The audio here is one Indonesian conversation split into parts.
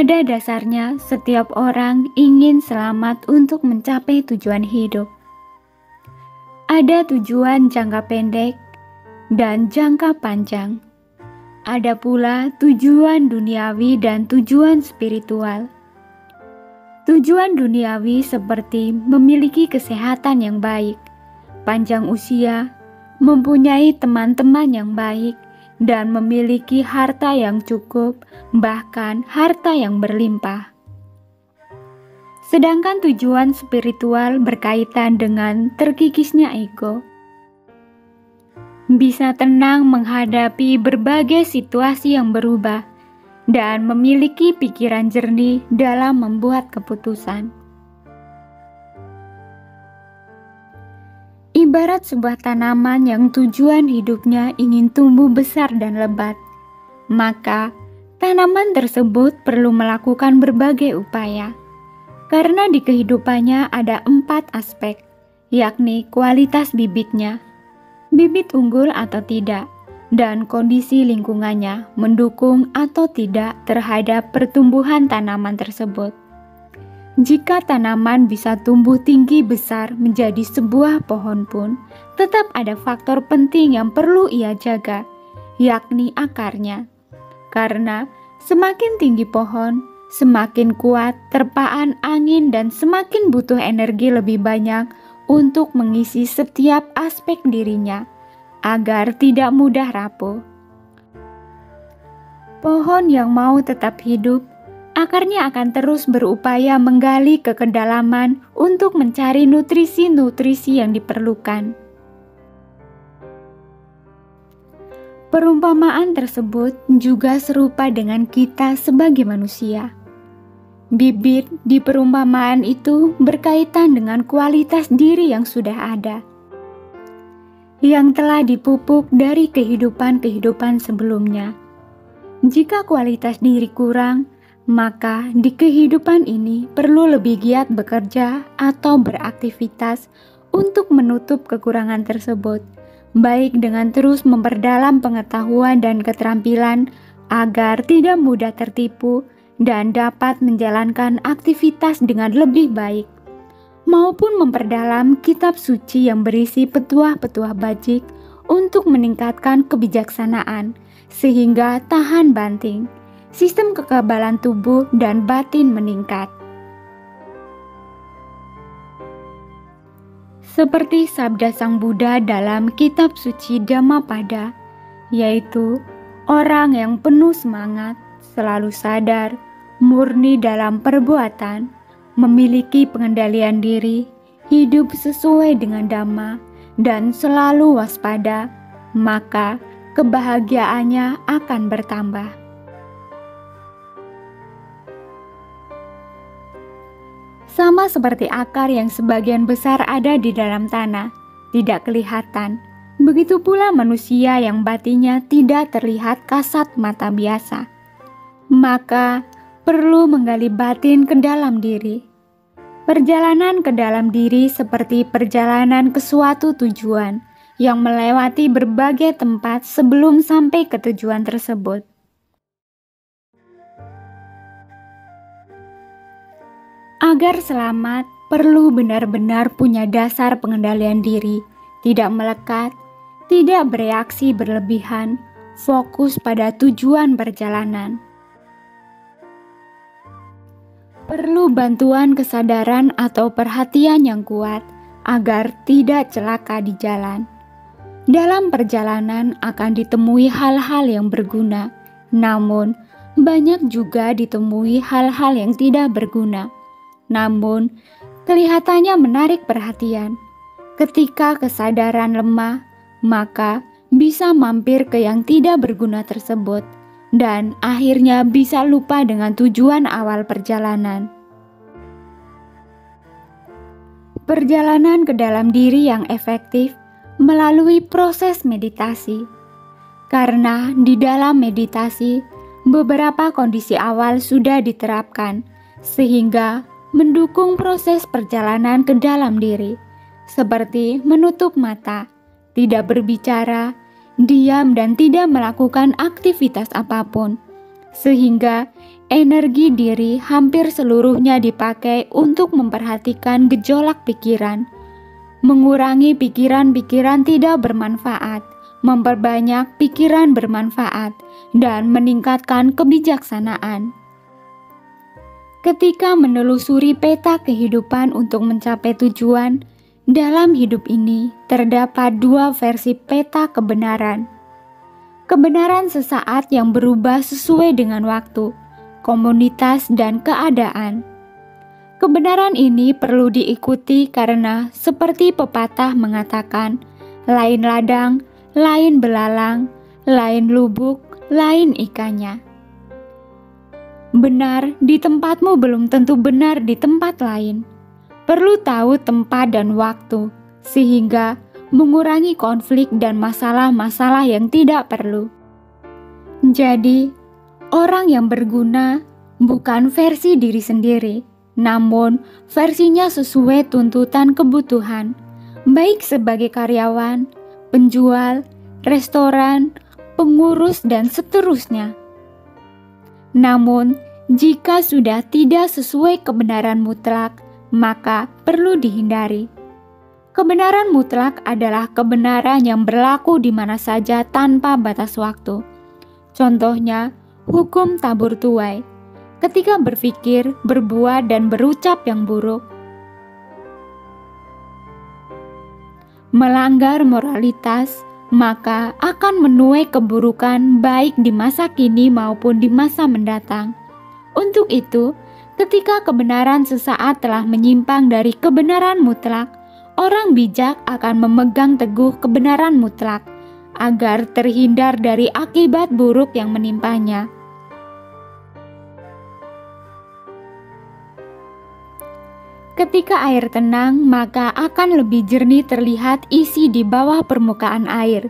Pada dasarnya, setiap orang ingin selamat untuk mencapai tujuan hidup. Ada tujuan jangka pendek dan jangka panjang. Ada pula tujuan duniawi dan tujuan spiritual. Tujuan duniawi seperti memiliki kesehatan yang baik, panjang usia, mempunyai teman-teman yang baik, dan memiliki harta yang cukup, bahkan harta yang berlimpah. Sedangkan tujuan spiritual berkaitan dengan terkikisnya ego. Bisa tenang menghadapi berbagai situasi yang berubah dan memiliki pikiran jernih dalam membuat keputusan. Ibarat sebuah tanaman yang tujuan hidupnya ingin tumbuh besar dan lebat, maka tanaman tersebut perlu melakukan berbagai upaya. Karena di kehidupannya ada 4 aspek, yakni kualitas bibitnya, bibit unggul atau tidak, dan kondisi lingkungannya mendukung atau tidak terhadap pertumbuhan tanaman tersebut. Jika tanaman bisa tumbuh tinggi besar menjadi sebuah pohon pun, tetap ada faktor penting yang perlu ia jaga, yakni akarnya. Karena semakin tinggi pohon, semakin kuat terpaan angin dan semakin butuh energi lebih banyak untuk mengisi setiap aspek dirinya, agar tidak mudah rapuh. Pohon yang mau tetap hidup, akarnya akan terus berupaya menggali ke kedalaman untuk mencari nutrisi-nutrisi yang diperlukan. Perumpamaan tersebut juga serupa dengan kita sebagai manusia. Bibit di perumpamaan itu berkaitan dengan kualitas diri yang sudah ada, yang telah dipupuk dari kehidupan-kehidupan sebelumnya. Jika kualitas diri kurang, maka di kehidupan ini perlu lebih giat bekerja atau beraktivitas untuk menutup kekurangan tersebut, baik dengan terus memperdalam pengetahuan dan keterampilan agar tidak mudah tertipu dan dapat menjalankan aktivitas dengan lebih baik, maupun memperdalam kitab suci yang berisi petuah-petuah bajik untuk meningkatkan kebijaksanaan sehingga tahan banting, sistem kekebalan tubuh dan batin meningkat. Seperti sabda Sang Buddha dalam kitab suci Dhammapada, yaitu orang yang penuh semangat, selalu sadar, murni dalam perbuatan, memiliki pengendalian diri, hidup sesuai dengan Dhamma, dan selalu waspada, maka kebahagiaannya akan bertambah. Sama seperti akar yang sebagian besar ada di dalam tanah, tidak kelihatan, begitu pula manusia yang batinnya tidak terlihat kasat mata biasa. Maka perlu menggali batin ke dalam diri. Perjalanan ke dalam diri seperti perjalanan ke suatu tujuan yang melewati berbagai tempat sebelum sampai ke tujuan tersebut. Agar selamat, perlu benar-benar punya dasar pengendalian diri, tidak melekat, tidak bereaksi berlebihan, fokus pada tujuan perjalanan. Perlu bantuan kesadaran atau perhatian yang kuat agar tidak celaka di jalan. Dalam perjalanan akan ditemui hal-hal yang berguna, namun banyak juga ditemui hal-hal yang tidak berguna. Namun kelihatannya menarik perhatian. Ketika kesadaran lemah, maka bisa mampir ke yang tidak berguna tersebut, dan akhirnya bisa lupa dengan tujuan awal perjalanan. Perjalanan ke dalam diri yang efektif melalui proses meditasi. Karena di dalam meditasi, beberapa kondisi awal sudah diterapkan, sehingga mendukung proses perjalanan ke dalam diri, seperti menutup mata, tidak berbicara, diam dan tidak melakukan aktivitas apapun, sehingga energi diri hampir seluruhnya dipakai untuk memperhatikan gejolak pikiran, mengurangi pikiran-pikiran tidak bermanfaat, memperbanyak pikiran bermanfaat, dan meningkatkan kebijaksanaan. Ketika menelusuri peta kehidupan untuk mencapai tujuan, dalam hidup ini terdapat dua versi peta kebenaran. Kebenaran sesaat yang berubah sesuai dengan waktu, komunitas, dan keadaan. Kebenaran ini perlu diikuti karena seperti pepatah mengatakan, lain ladang, lain belalang, lain lubuk, lain ikannya. Benar di tempatmu belum tentu benar di tempat lain. Perlu tahu tempat dan waktu, sehingga mengurangi konflik dan masalah-masalah yang tidak perlu. Jadi, orang yang berguna bukan versi diri sendiri, namun versinya sesuai tuntutan kebutuhan, baik sebagai karyawan, penjual, restoran, pengurus, dan seterusnya. Namun, jika sudah tidak sesuai kebenaran mutlak, maka perlu dihindari. Kebenaran mutlak adalah kebenaran yang berlaku di mana saja tanpa batas waktu. Contohnya, hukum tabur tuai. Ketika berpikir, berbuat, dan berucap yang buruk, melanggar moralitas, maka akan menuai keburukan baik di masa kini maupun di masa mendatang. Untuk itu, ketika kebenaran sesaat telah menyimpang dari kebenaran mutlak, orang bijak akan memegang teguh kebenaran mutlak agar terhindar dari akibat buruk yang menimpanya. Ketika air tenang, maka akan lebih jernih terlihat isi di bawah permukaan air.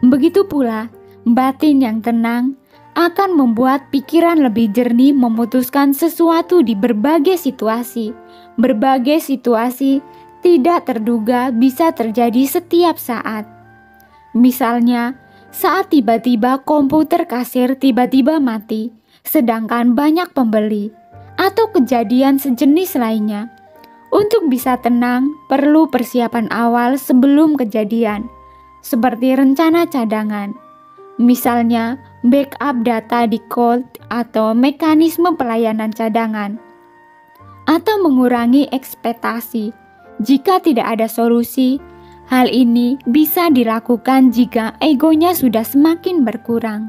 Begitu pula, batin yang tenang akan membuat pikiran lebih jernih memutuskan sesuatu di berbagai situasi. Berbagai situasi tidak terduga bisa terjadi setiap saat. Misalnya, saat tiba-tiba komputer kasir tiba-tiba mati, sedangkan banyak pembeli, atau kejadian sejenis lainnya. Untuk bisa tenang, perlu persiapan awal sebelum kejadian, seperti rencana cadangan. Misalnya, backup data di cloud atau mekanisme pelayanan cadangan. Atau mengurangi ekspektasi. Jika tidak ada solusi, hal ini bisa dilakukan jika egonya sudah semakin berkurang.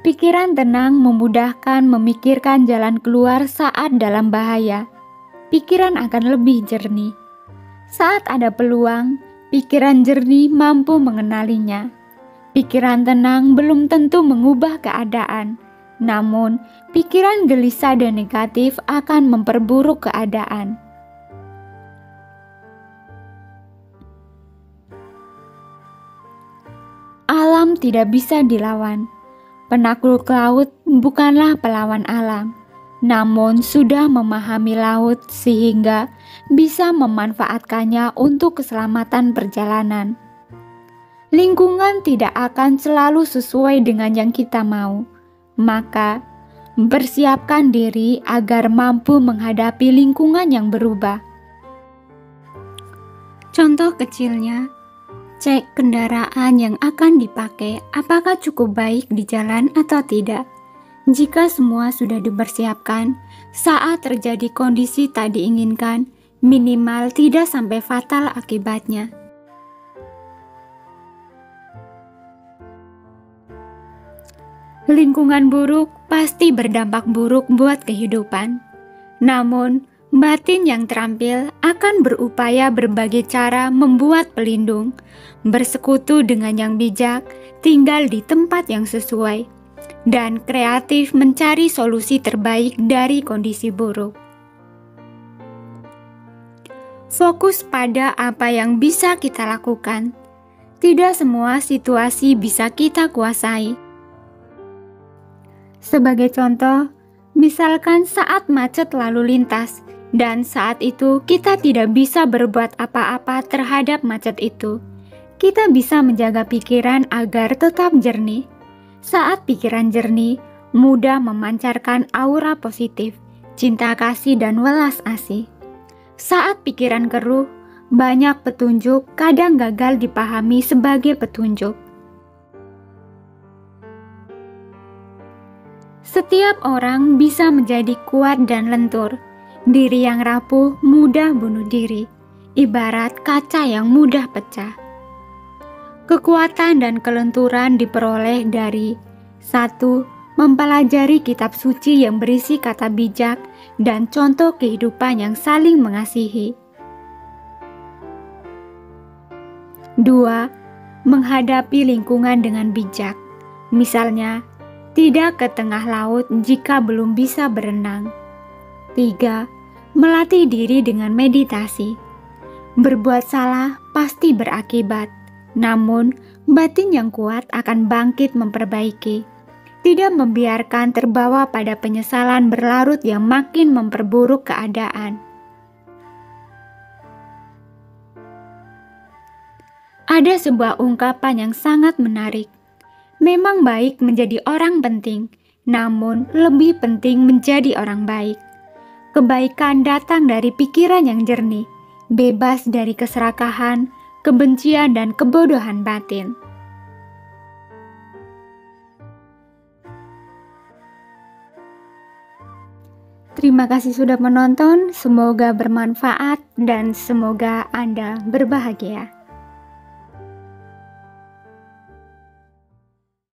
Pikiran tenang memudahkan memikirkan jalan keluar saat dalam bahaya. Pikiran akan lebih jernih. Saat ada peluang, pikiran jernih mampu mengenalinya. Pikiran tenang belum tentu mengubah keadaan, namun pikiran gelisah dan negatif akan memperburuk keadaan. Alam tidak bisa dilawan. Penakluk laut bukanlah pelawan alam, namun sudah memahami laut sehingga bisa memanfaatkannya untuk keselamatan perjalanan. Lingkungan tidak akan selalu sesuai dengan yang kita mau, maka persiapkan diri agar mampu menghadapi lingkungan yang berubah. Contoh kecilnya, cek kendaraan yang akan dipakai apakah cukup baik di jalan atau tidak. Jika semua sudah dipersiapkan, saat terjadi kondisi tak diinginkan, minimal tidak sampai fatal akibatnya. Lingkungan buruk pasti berdampak buruk buat kehidupan. Namun, batin yang terampil akan berupaya berbagai cara membuat pelindung, bersekutu dengan yang bijak, tinggal di tempat yang sesuai, dan kreatif mencari solusi terbaik dari kondisi buruk. Fokus pada apa yang bisa kita lakukan. Tidak semua situasi bisa kita kuasai. Sebagai contoh, misalkan saat macet lalu lintas, dan saat itu kita tidak bisa berbuat apa-apa terhadap macet itu. Kita bisa menjaga pikiran agar tetap jernih. Saat pikiran jernih, mudah memancarkan aura positif, cinta kasih dan welas asih. Saat pikiran keruh, banyak petunjuk kadang gagal dipahami sebagai petunjuk. Setiap orang bisa menjadi kuat dan lentur. Diri yang rapuh mudah bunuh diri, ibarat kaca yang mudah pecah. Kekuatan dan kelenturan diperoleh dari 1. Mempelajari kitab suci yang berisi kata bijak dan contoh kehidupan yang saling mengasihi. 2. Menghadapi lingkungan dengan bijak. Misalnya, tidak ke tengah laut jika belum bisa berenang. 3. Melatih diri dengan meditasi. Berbuat salah pasti berakibat, namun batin yang kuat akan bangkit memperbaiki. Tidak membiarkan terbawa pada penyesalan berlarut yang makin memperburuk keadaan. Ada sebuah ungkapan yang sangat menarik. Memang baik menjadi orang penting, namun lebih penting menjadi orang baik. Kebaikan datang dari pikiran yang jernih, bebas dari keserakahan, kebencian, dan kebodohan batin. Terima kasih sudah menonton, semoga bermanfaat dan semoga Anda berbahagia.